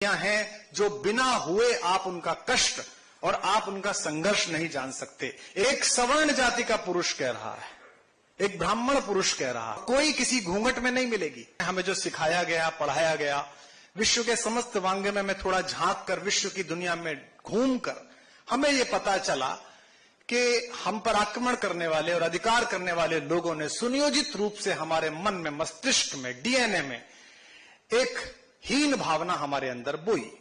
हैं जो बिना हुए आप उनका कष्ट और आप उनका संघर्ष नहीं जान सकते। एक सवर्ण जाति का पुरुष कह रहा है, एक ब्राह्मण पुरुष कह रहा है, कोई किसी घूंघट में नहीं मिलेगी। हमें जो सिखाया गया, पढ़ाया गया, विश्व के समस्त वांग्मय में थोड़ा झांक कर, विश्व की दुनिया में घूमकर हमें यह पता चला कि हम पर आक्रमण करने वाले और अधिकार करने वाले लोगों ने सुनियोजित रूप से हमारे मन में, मस्तिष्क में, डीएनए में एक हीन भावना हमारे अंदर बोई,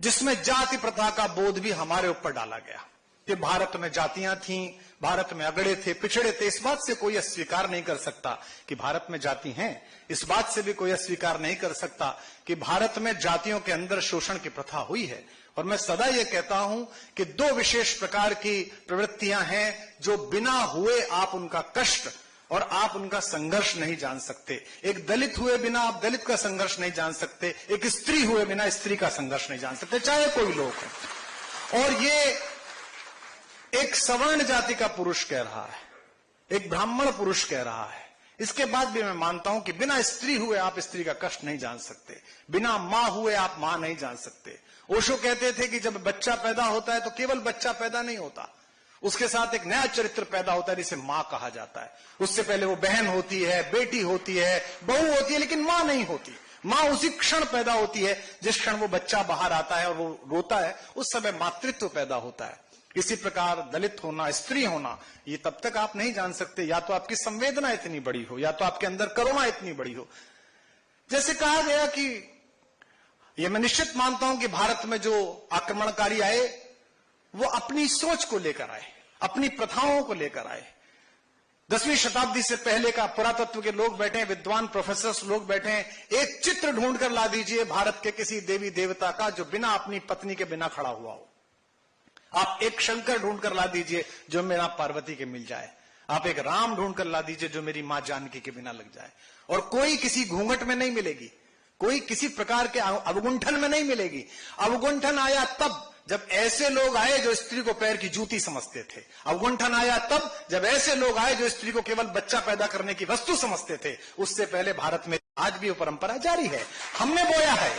जिसमें जाति प्रथा का बोध भी हमारे ऊपर डाला गया कि भारत में जातियां थीं, भारत में अगड़े थे, पिछड़े थे। इस बात से कोई अस्वीकार नहीं कर सकता कि भारत में जाति हैं। इस बात से भी कोई अस्वीकार नहीं कर सकता कि भारत में जातियों के अंदर शोषण की प्रथा हुई है। और मैं सदा यह कहता हूं कि दो विशेष प्रकार की प्रवृत्तियां हैं जो बिना हुए आप उनका कष्ट और आप उनका संघर्ष नहीं जान सकते। एक दलित हुए बिना आप दलित का संघर्ष नहीं जान सकते, एक स्त्री हुए बिना स्त्री का संघर्ष नहीं जान सकते, चाहे कोई लोग हो। और ये एक सवर्ण जाति का पुरुष कह रहा है, एक ब्राह्मण पुरुष कह रहा है। इसके बाद भी मैं मानता हूं कि बिना स्त्री हुए आप स्त्री का कष्ट नहीं जान सकते, बिना मां हुए आप मां नहीं जान सकते। ओशो कहते थे कि जब बच्चा पैदा होता है तो केवल बच्चा पैदा नहीं होता, उसके साथ एक नया चरित्र पैदा होता है जिसे मां कहा जाता है। उससे पहले वो बहन होती है, बेटी होती है, बहू होती है, लेकिन मां नहीं होती। मां उसी क्षण पैदा होती है जिस क्षण वो बच्चा बाहर आता है और वो रोता है, उस समय मातृत्व पैदा होता है। इसी प्रकार दलित होना, स्त्री होना, ये तब तक आप नहीं जान सकते या तो आपकी संवेदना इतनी बड़ी हो, या तो आपके अंदर करुणा इतनी बड़ी हो। जैसे कहा गया कि ये मैं निश्चित मानता हूं कि भारत में जो आक्रमणकारी आए वो अपनी सोच को लेकर आए, अपनी प्रथाओं को लेकर आए। 10वीं शताब्दी से पहले का पुरातत्व के लोग बैठे हैं, विद्वान प्रोफेसर्स लोग बैठे हैं। एक चित्र ढूंढ कर ला दीजिए भारत के किसी देवी देवता का जो बिना अपनी पत्नी के बिना खड़ा हुआ हो। आप एक शंकर ढूंढ कर ला दीजिए जो मेरा पार्वती के मिल जाए। आप एक राम ढूंढ कर ला दीजिए जो मेरी मां जानकी के बिना लग जाए। और कोई किसी घूंघट में नहीं मिलेगी, कोई किसी प्रकार के अवगुंठन में नहीं मिलेगी। अवगुंठन आया तब जब ऐसे लोग आए जो स्त्री को पैर की जूती समझते थे। अवगुंठन आया तब जब ऐसे लोग आए जो स्त्री को केवल बच्चा पैदा करने की वस्तु समझते थे। उससे पहले भारत में आज भी वो परंपरा जारी है, हमने बोया है।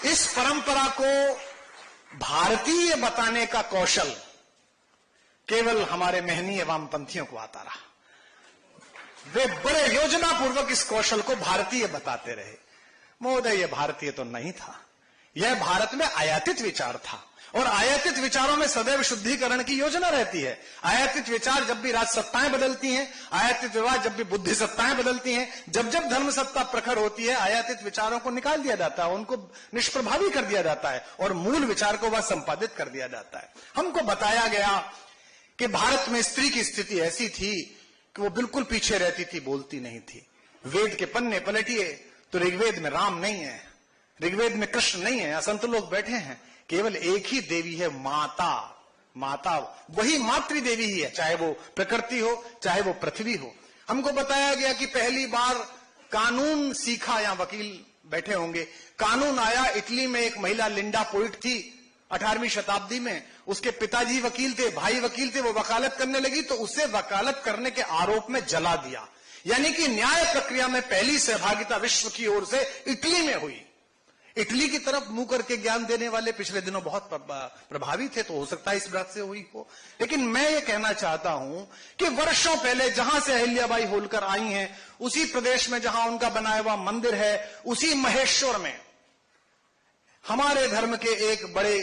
इस परंपरा को भारतीय बताने का कौशल केवल हमारे महनीय वामपंथियों को आता रहा। वे बड़े योजना पूर्वक इस कौशल को भारतीय बताते रहे। महोदय, यह भारतीय तो नहीं था, यह भारत में आयातित विचार था। और आयातित विचारों में सदैव शुद्धिकरण की योजना रहती है। आयातित विचार जब भी राजसत्ताएं बदलती हैं, आयातित विचार जब भी बुद्धि सत्ताएं बदलती हैं, जब जब धर्म सत्ता प्रखर होती है, आयातित विचारों को निकाल दिया जाता है, उनको निष्प्रभावी कर दिया जाता है और मूल विचार को वह संपादित कर दिया जाता है। हमको बताया गया कि भारत में स्त्री की स्थिति ऐसी थी कि वो बिल्कुल पीछे रहती थी, बोलती नहीं थी। वेद के पन्ने पलटिए तो ऋग्वेद में राम नहीं है, ऋग्वेद में कृष्ण नहीं है, असंत लोग बैठे हैं। केवल एक ही देवी है, माता। माता वही मातृ देवी ही है, चाहे वो प्रकृति हो, चाहे वो पृथ्वी हो। हमको बताया गया कि पहली बार कानून सीखा, या वकील बैठे होंगे, कानून आया। इटली में एक महिला लिंडा पोइट थी 18वीं शताब्दी में। उसके पिताजी वकील थे, भाई वकील थे। वो वकालत करने लगी तो उसे वकालत करने के आरोप में जला दिया। यानी कि न्याय प्रक्रिया में पहली सहभागिता विश्व की ओर से इटली में हुई। इटली की तरफ मुंह करके ज्ञान देने वाले पिछले दिनों बहुत प्रभावी थे, तो हो सकता है इस बात से हुई हो। लेकिन मैं ये कहना चाहता हूं कि वर्षों पहले जहां से अहिल्याबाई होलकर आई हैं, उसी प्रदेश में जहां उनका बनाया हुआ मंदिर है, उसी महेश्वर में हमारे धर्म के एक बड़े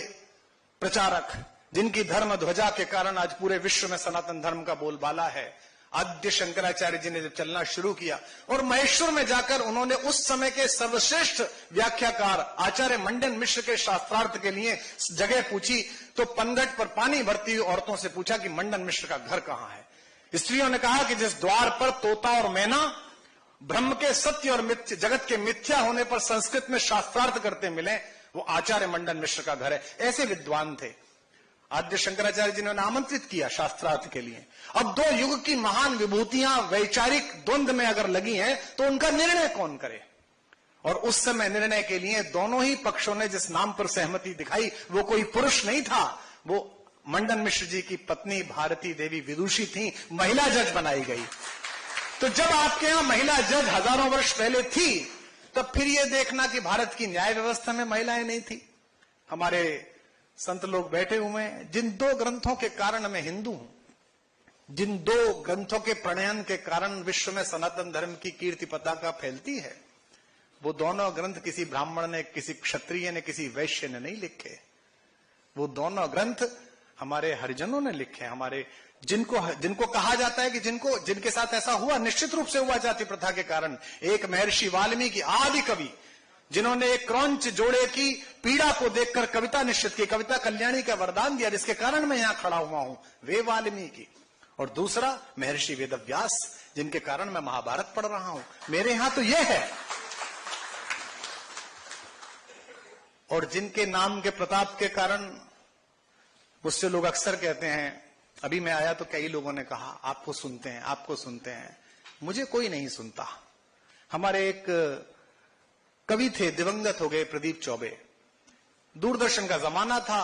प्रचारक, जिनकी धर्म ध्वजा के कारण आज पूरे विश्व में सनातन धर्म का बोलबाला है, आद्य शंकराचार्य जी ने जब चलना शुरू किया और महेश्वर में जाकर उन्होंने उस समय के सर्वश्रेष्ठ व्याख्याकार आचार्य मंडन मिश्र के शास्त्रार्थ के लिए जगह पूछी, तो पनघट पर पानी भरती हुई औरतों से पूछा कि मंडन मिश्र का घर कहां है। स्त्रियों ने कहा कि जिस द्वार पर तोता और मैना ब्रह्म के सत्य और मिथ्या, जगत के मिथ्या होने पर संस्कृत में शास्त्रार्थ करते मिले, वो आचार्य मंडन मिश्र का घर है। ऐसे विद्वान थे। आद्य शंकराचार्य जी ने आमंत्रित किया शास्त्रार्थ के लिए। अब दो युग की महान विभूतियां वैचारिक द्वंद्व में अगर लगी हैं तो उनका निर्णय कौन करे। और उस समय निर्णय के लिए दोनों ही पक्षों ने जिस नाम पर सहमति दिखाई, वो कोई पुरुष नहीं था, वो मंडन मिश्र जी की पत्नी भारती देवी विदुषी थी, महिला जज बनाई गई। तो जब आपके यहां महिला जज हजारों वर्ष पहले थी, तब फिर ये देखना कि भारत की न्याय व्यवस्था में महिलाएं नहीं थी। हमारे संत लोग बैठे हुए हैं, जिन 2 ग्रंथों के कारण मैं हिंदू हूं, जिन 2 ग्रंथों के प्रणयन के कारण विश्व में सनातन धर्म की कीर्ति पताका फैलती है, वो दोनों ग्रंथ किसी ब्राह्मण ने, किसी क्षत्रिय ने, किसी वैश्य ने नहीं लिखे। वो दोनों ग्रंथ हमारे हरिजनों ने लिखे। हमारे जिनको कहा जाता है कि जिनके साथ ऐसा हुआ, निश्चित रूप से हुआ जाति प्रथा के कारण। एक महर्षि वाल्मीकि आदि कवि, जिन्होंने एक क्रौंच जोड़े की पीड़ा को देखकर कविता निश्चित की, कविता कल्याणी का वरदान दिया, जिसके कारण मैं यहां खड़ा हुआ हूं, वे वाल्मीकि। और दूसरा महर्षि वेदव्यास, जिनके कारण मैं महाभारत पढ़ रहा हूं। मेरे यहां तो यह है। और जिनके नाम के प्रताप के कारण मुझसे लोग अक्सर कहते हैं, अभी मैं आया तो कई लोगों ने कहा आपको सुनते हैं, आपको सुनते हैं। मुझे कोई नहीं सुनता। हमारे एक कवि थे, दिवंगत हो गए, प्रदीप चौबे। दूरदर्शन का जमाना था,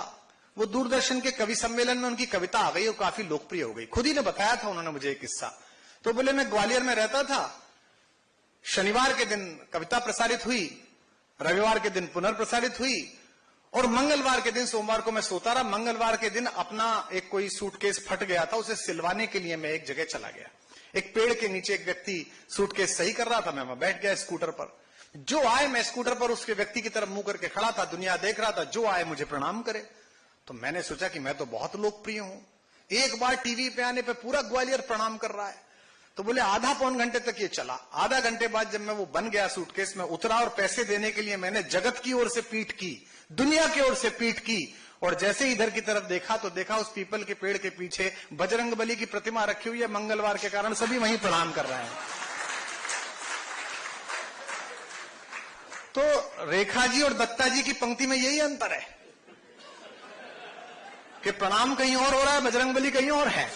वो दूरदर्शन के कवि सम्मेलन में उनकी कविता आ गई और काफी लोकप्रिय हो गई। खुद ही ने बताया था उन्होंने मुझे एक किस्सा। तो बोले मैं ग्वालियर में रहता था, शनिवार के दिन कविता प्रसारित हुई, रविवार के दिन पुनर्प्रसारित हुई, और मंगलवार के दिन, सोमवार को मैं सोता रहा, मंगलवार के दिन अपना एक कोई सूटकेस फट गया था, उसे सिलवाने के लिए मैं एक जगह चला गया। एक पेड़ के नीचे एक व्यक्ति सूटकेस सही कर रहा था, मैं वहां बैठ गया स्कूटर पर। जो आए, मैं स्कूटर पर उसके व्यक्ति की तरफ मुंह करके खड़ा था, दुनिया देख रहा था, जो आए मुझे प्रणाम करे। तो मैंने सोचा कि मैं तो बहुत लोकप्रिय हूं, एक बार टीवी पे आने पे पूरा ग्वालियर प्रणाम कर रहा है। तो बोले आधा पौन घंटे तक ये चला। आधा घंटे बाद जब मैं वो बन गया सूटकेस में उतरा, और पैसे देने के लिए मैंने जगत की ओर से पीठ की, दुनिया की ओर से पीठ की, और जैसे इधर की तरफ देखा तो देखा उस पीपल के पेड़ के पीछे बजरंगबली की प्रतिमा रखी हुई है। मंगलवार के कारण सभी वहीं प्रणाम कर रहे हैं। तो रेखा जी और दत्ता जी की पंक्ति में यही अंतर है कि प्रणाम कहीं और हो रहा है, बजरंगबली कहीं और है।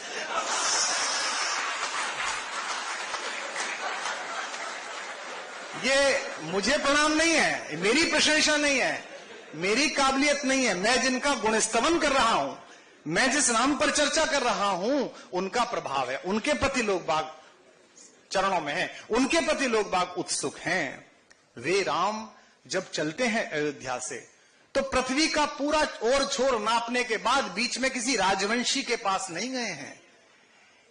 ये मुझे प्रणाम नहीं है, मेरी प्रशंसा नहीं है, मेरी काबिलियत नहीं है। मैं जिनका गुणस्तवन कर रहा हूं, मैं जिस नाम पर चर्चा कर रहा हूं, उनका प्रभाव है। उनके प्रति लोग बाग चरणों में हैं, उनके प्रति लोग बाग उत्सुक हैं। वे राम जब चलते हैं अयोध्या से, तो पृथ्वी का पूरा ओर छोर नापने के बाद बीच में किसी राजवंशी के पास नहीं गए हैं,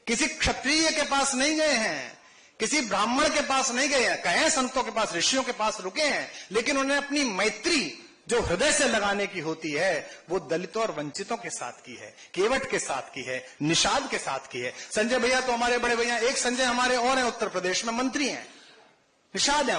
किसी क्षत्रिय के पास नहीं गए हैं, किसी ब्राह्मण के पास नहीं गए हैं, कहे संतों के पास, ऋषियों के पास रुके हैं, लेकिन उन्हें अपनी मैत्री जो हृदय से लगाने की होती है, वो दलितों और वंचितों के साथ की है, केवट के साथ की है, निषाद के साथ की है। संजय भैया तो हमारे बड़े भैया, एक संजय हमारे और हैं उत्तर प्रदेश में, मंत्री हैं, निषाद हैं।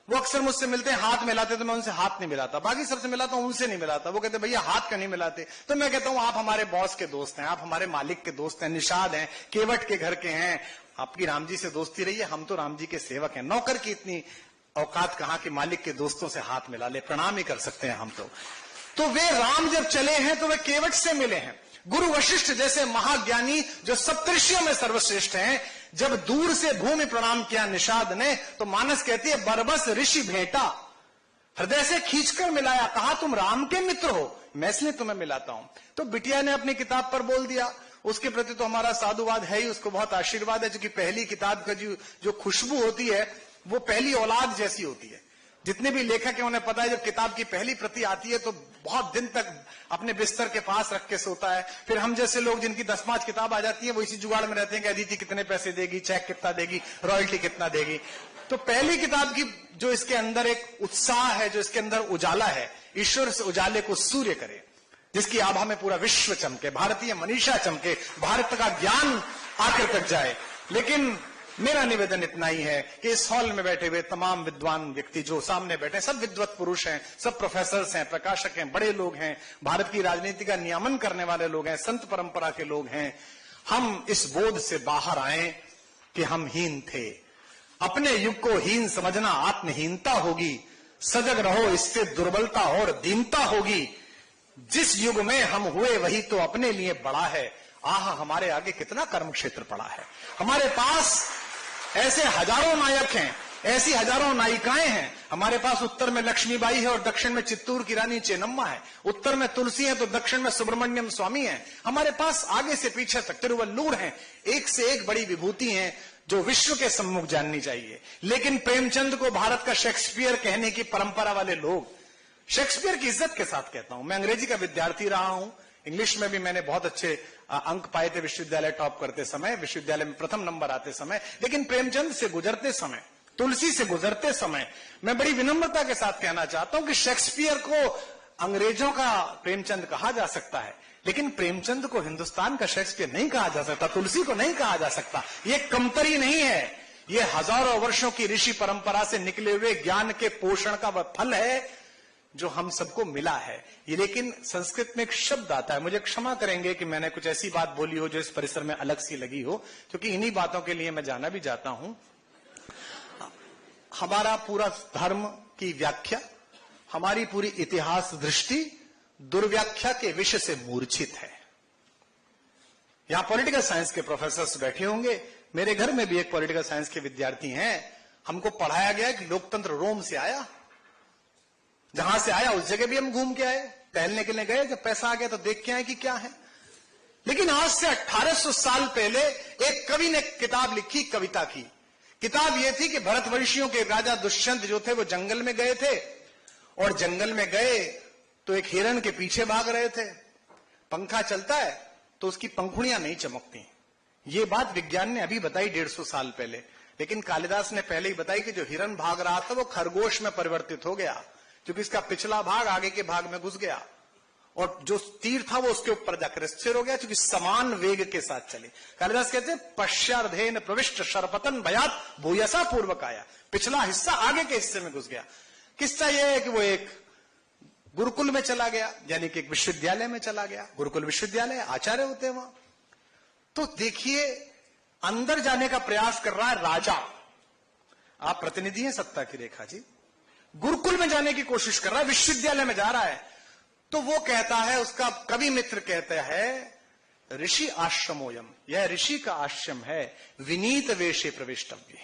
वो अक्सर मुझसे मिलते हैं, हाथ मिलाते, तो मैं उनसे हाथ नहीं मिलाता। बाकी सबसे मिलाता हूं, उनसे नहीं मिलाता। वो कहते भैया हाथ क्यों नहीं मिलाते? तो मैं कहता हूं आप हमारे बॉस के दोस्त हैं, आप हमारे मालिक के दोस्त हैं, निषाद हैं, केवट के घर के हैं। आपकी राम जी से दोस्ती रही है, हम तो राम जी के सेवक हैं। नौकर की इतनी औकात कहां कि मालिक के दोस्तों से हाथ मिला ले, प्रणाम ही कर सकते हैं हम तो वे राम जब चले हैं तो वे केवट से मिले हैं। गुरु वशिष्ठ जैसे महाज्ञानी जो सप्तऋषियों में सर्वश्रेष्ठ हैं, जब दूर से भूमि प्रणाम किया निषाद ने, तो मानस कहती है बरबस ऋषि भेंटा, हृदय से खींचकर मिलाया, कहा तुम राम के मित्र हो, मैं इसलिए तुम्हें मिलाता हूं। तो बिटिया ने अपनी किताब पर बोल दिया। उसके प्रति तो हमारा साधुवाद है ही, उसको बहुत आशीर्वाद है, क्योंकि पहली किताब का जो खुशबू होती है वो पहली औलाद जैसी होती है। जितने भी लेखक हैं उन्हें पता है, जब किताब की पहली प्रति आती है तो बहुत दिन तक अपने बिस्तर के पास रख के सोता है। फिर हम जैसे लोग जिनकी 10-5 किताब आ जाती है, वो इसी जुगाड़ में रहते हैं कि अदिति कितने पैसे देगी, चेक कितना देगी, रॉयल्टी कितना देगी। तो पहली किताब की जो इसके अंदर एक उत्साह है, जो इसके अंदर उजाला है, ईश्वर से उजाले को सूर्य करे, जिसकी आभा में पूरा विश्व चमके, भारतीय मनीषा चमके, भारत का ज्ञान आखिर तक जाए। लेकिन मेरा निवेदन इतना ही है कि इस हॉल में बैठे हुए तमाम विद्वान व्यक्ति जो सामने बैठे हैं, सब विद्वत पुरुष हैं, सब प्रोफेसर्स हैं, प्रकाशक हैं, बड़े लोग हैं, भारत की राजनीति का नियमन करने वाले लोग हैं, संत परंपरा के लोग हैं। हम इस बोध से बाहर आए कि हम हीन थे। अपने युग को हीन समझना आत्महीनता होगी। सजग रहो, इससे दुर्बलता और दीनता होगी। जिस युग में हम हुए वही तो अपने लिए बड़ा है। आह, हमारे आगे कितना कर्म क्षेत्र पड़ा है। हमारे पास ऐसे हजारों नायक हैं, ऐसी हजारों नायिकाएं हैं। हमारे पास उत्तर में लक्ष्मीबाई है और दक्षिण में चित्तूर की रानी चेन्नम्मा है। उत्तर में तुलसी है तो दक्षिण में सुब्रमण्यम स्वामी है। हमारे पास आगे से पीछे तक तिरुवल्लुर हैं। एक से एक बड़ी विभूति हैं जो विश्व के सम्मुख जाननी चाहिए। लेकिन प्रेमचंद को भारत का शेक्सपियर कहने की परंपरा वाले लोग, शेक्सपियर की इज्जत के साथ कहता हूं, मैं अंग्रेजी का विद्यार्थी रहा हूं, इंग्लिश में भी मैंने बहुत अच्छे अंक पाए थे विश्वविद्यालय टॉप करते समय, विश्वविद्यालय में प्रथम नंबर आते समय। लेकिन प्रेमचंद से गुजरते समय, तुलसी से गुजरते समय मैं बड़ी विनम्रता के साथ कहना चाहता हूं कि शेक्सपियर को अंग्रेजों का प्रेमचंद कहा जा सकता है, लेकिन प्रेमचंद को हिंदुस्तान का शेक्सपियर नहीं कहा जा सकता, तुलसी को नहीं कहा जा सकता। ये कमतरी नहीं है, ये हजारों वर्षों की ऋषि परंपरा से निकले हुए ज्ञान के पोषण का वह फल है जो हम सबको मिला है। ये लेकिन संस्कृत में एक शब्द आता है, मुझे क्षमा करेंगे कि मैंने कुछ ऐसी बात बोली हो जो इस परिसर में अलग सी लगी हो, क्योंकि इन्हीं बातों के लिए मैं जाना भी चाहता हूं। हमारा पूरा धर्म की व्याख्या, हमारी पूरी इतिहास दृष्टि दुर्व्याख्या के विषय से मूर्छित है। यहां पॉलिटिकल साइंस के प्रोफेसर्स बैठे होंगे, मेरे घर में भी एक पॉलिटिकल साइंस के विद्यार्थी हैं। हमको पढ़ाया गया कि लोकतंत्र रोम से आया, जहां से आया उस जगह भी हम घूम के आए, टहलने के लिए गए, जब पैसा आ गया तो देख के आए कि क्या है। लेकिन आज से 1800 साल पहले एक कवि ने किताब लिखी, कविता की किताब यह थी कि भरतवंशियों के राजा दुष्यंत जो थे वो जंगल में गए थे, और जंगल में गए तो एक हिरण के पीछे भाग रहे थे। पंखा चलता है तो उसकी पंखुड़ियां नहीं चमकती। ये बात विज्ञान ने अभी बताई 150 साल पहले, लेकिन कालिदास ने पहले ही बताई कि जो हिरण भाग रहा था वो खरगोश में परिवर्तित हो गया, क्योंकि इसका पिछला भाग आगे के भाग में घुस गया, और जो तीर था वो उसके ऊपर जाकर स्थिर हो गया, क्योंकि समान वेग के साथ चले। कालिदास कहते हैं पश्चार्धेन प्रविष्ट शरपतन भयात भूयसा पूर्वक आया, पिछला हिस्सा आगे के हिस्से में घुस गया। किस्सा यह है कि वो एक गुरुकुल में चला गया, यानी कि एक विश्वविद्यालय में चला गया। गुरुकुल विश्वविद्यालय, आचार्य होते हैं वहां। तो देखिए, अंदर जाने का प्रयास कर रहा है राजा, आप प्रतिनिधि हैं सत्ता की रेखा जी, गुरुकुल में जाने की कोशिश कर रहा है, विश्वविद्यालय में जा रहा है। तो वो कहता है, उसका कवि मित्र कहता है, ऋषि आश्रमोयम, यह ऋषि का आश्रम है, विनीत वेशे प्रविष्टव्य,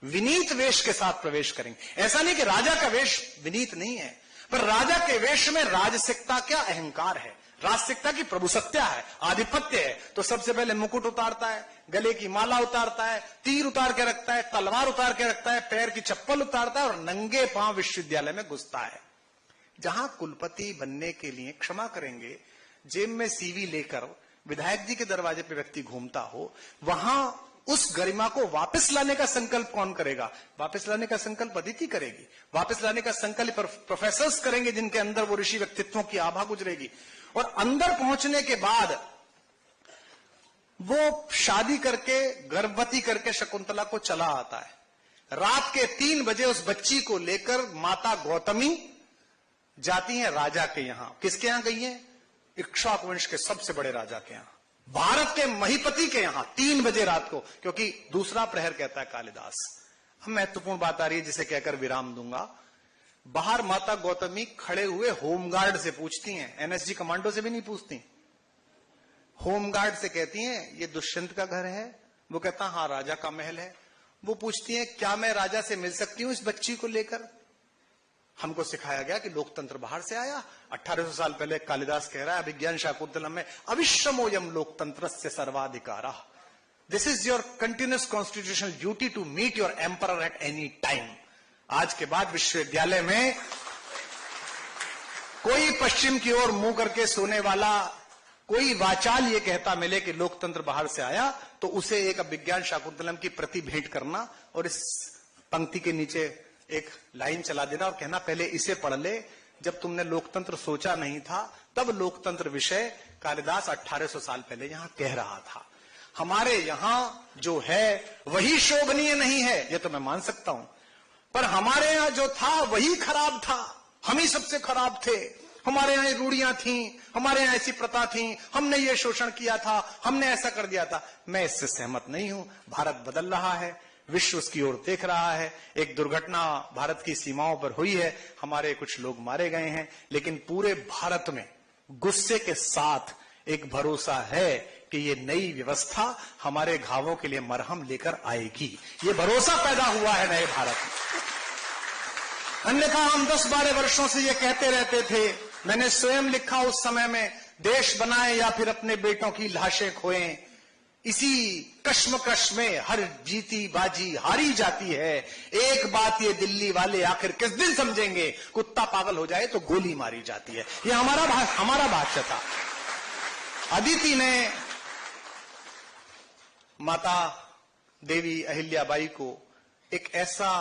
विनीत वेश के साथ प्रवेश करेंगे। ऐसा नहीं कि राजा का वेश विनीत नहीं है, पर राजा के वेश में राजसिकता क्या अहंकार है, राजसिकता की प्रभुसत्ता है, आधिपत्य है। तो सबसे पहले मुकुट उतारता है, गले की माला उतारता है, तीर उतार के रखता है, तलवार उतार के रखता है, पैर की चप्पल उतारता है और नंगे पांव विश्वविद्यालय में घुसता है। जहां कुलपति बनने के लिए, क्षमा करेंगे, जेब में सीवी लेकर विधायक जी के दरवाजे पे व्यक्ति घूमता हो, वहां उस गरिमा को वापस लाने का संकल्प कौन करेगा? वापस लाने का संकल्प अदिति करेगी, वापस लाने का संकल्प प्रोफेसर्स करेंगे, जिनके अंदर वो ऋषि व्यक्तित्वों की आभा गुजरेगी। और अंदर पहुंचने के बाद वो शादी करके, गर्भवती करके शकुंतला को चला आता है। रात के 3 बजे उस बच्ची को लेकर माता गौतमी जाती हैं राजा के यहां। किसके यहां गई हैं? इक्ष्वाकु वंश के सबसे बड़े राजा के यहां, भारत के महीपति के यहां, 3 बजे रात को, क्योंकि दूसरा प्रहर कहता है कालिदास। अब महत्वपूर्ण बात आ रही है जिसे कहकर विराम दूंगा। बाहर माता गौतमी खड़े हुए होमगार्ड से पूछती हैं, एनएसजी कमांडो से भी नहीं पूछती, होमगार्ड से कहती हैं, ये दुष्यंत का घर है? वो कहता हाँ, राजा का महल है। वो पूछती हैं, क्या मैं राजा से मिल सकती हूं इस बच्ची को लेकर? हमको सिखाया गया कि लोकतंत्र बाहर से आया। 1800 साल पहले कालिदास कह रहा है अभिज्ञान शाकुंतलम में, अविश्रमोयम लोकतंत्रस्य सर्वाधिकारः, this is your continuous constitutional duty to meet your emperor at any time. आज के बाद विश्वविद्यालय में कोई पश्चिम की ओर मुंह करके सोने वाला कोई वाचाल ये कहता मिले कि लोकतंत्र बाहर से आया, तो उसे एक अभिज्ञान शाकुंतलम की प्रति भेंट करना और इस पंक्ति के नीचे एक लाइन चला देना और कहना, पहले इसे पढ़ ले, जब तुमने लोकतंत्र सोचा नहीं था तब लोकतंत्र विषय कालिदास 1800 साल पहले यहां कह रहा था। हमारे यहां जो है वही शोभनीय नहीं है, यह तो मैं मान सकता हूं, पर हमारे यहां जो था वही खराब था, हम ही सबसे खराब थे। हमारे यहां रूढ़ियां थी, हमारे यहां ऐसी प्रथा थी, हमने ये शोषण किया था, हमने ऐसा कर दिया था। मैं इससे सहमत नहीं हूं। भारत बदल रहा है, विश्व उसकी ओर देख रहा है। एक दुर्घटना भारत की सीमाओं पर हुई है, हमारे कुछ लोग मारे गए हैं, लेकिन पूरे भारत में गुस्से के साथ एक भरोसा है कि ये नई व्यवस्था हमारे घावों के लिए मरहम लेकर आएगी। ये भरोसा पैदा हुआ है नए भारत में। अन्यथा हम 10-12 वर्षों से ये कहते रहते थे, मैंने स्वयं लिखा उस समय में, देश बनाए या फिर अपने बेटों की लाशें खोएं। इसी कश्मकश में हर जीती बाजी हारी जाती है। एक बात ये दिल्ली वाले आखिर किस दिन समझेंगे, कुत्ता पागल हो जाए तो गोली मारी जाती है। ये हमारा भाष्य था। अदिति ने माता देवी अहिल्याबाई को एक ऐसा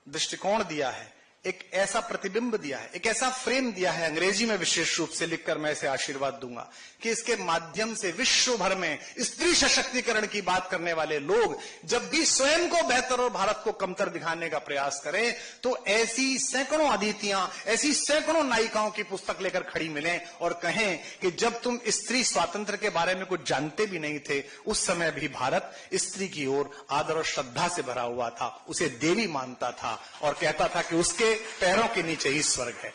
दृष्टिकोण दिया है, एक ऐसा प्रतिबिंब दिया है, एक ऐसा फ्रेम दिया है, अंग्रेजी में विशेष रूप से लिखकर मैं इसे आशीर्वाद दूंगा कि इसके माध्यम से विश्व भर में स्त्री सशक्तिकरण की बात करने वाले लोग जब भी स्वयं को बेहतर और भारत को कमतर दिखाने का प्रयास करें तो ऐसी सैकड़ों अदितियां, ऐसी सैकड़ों नायिकाओं की पुस्तक लेकर खड़ी मिलें और कहें कि जब तुम स्त्री स्वातंत्र के बारे में कुछ जानते भी नहीं थे, उस समय भी भारत स्त्री की ओर आदर और श्रद्धा से भरा हुआ था, उसे देवी मानता था और कहता था कि उसके पैरों के नीचे ही स्वर्ग है।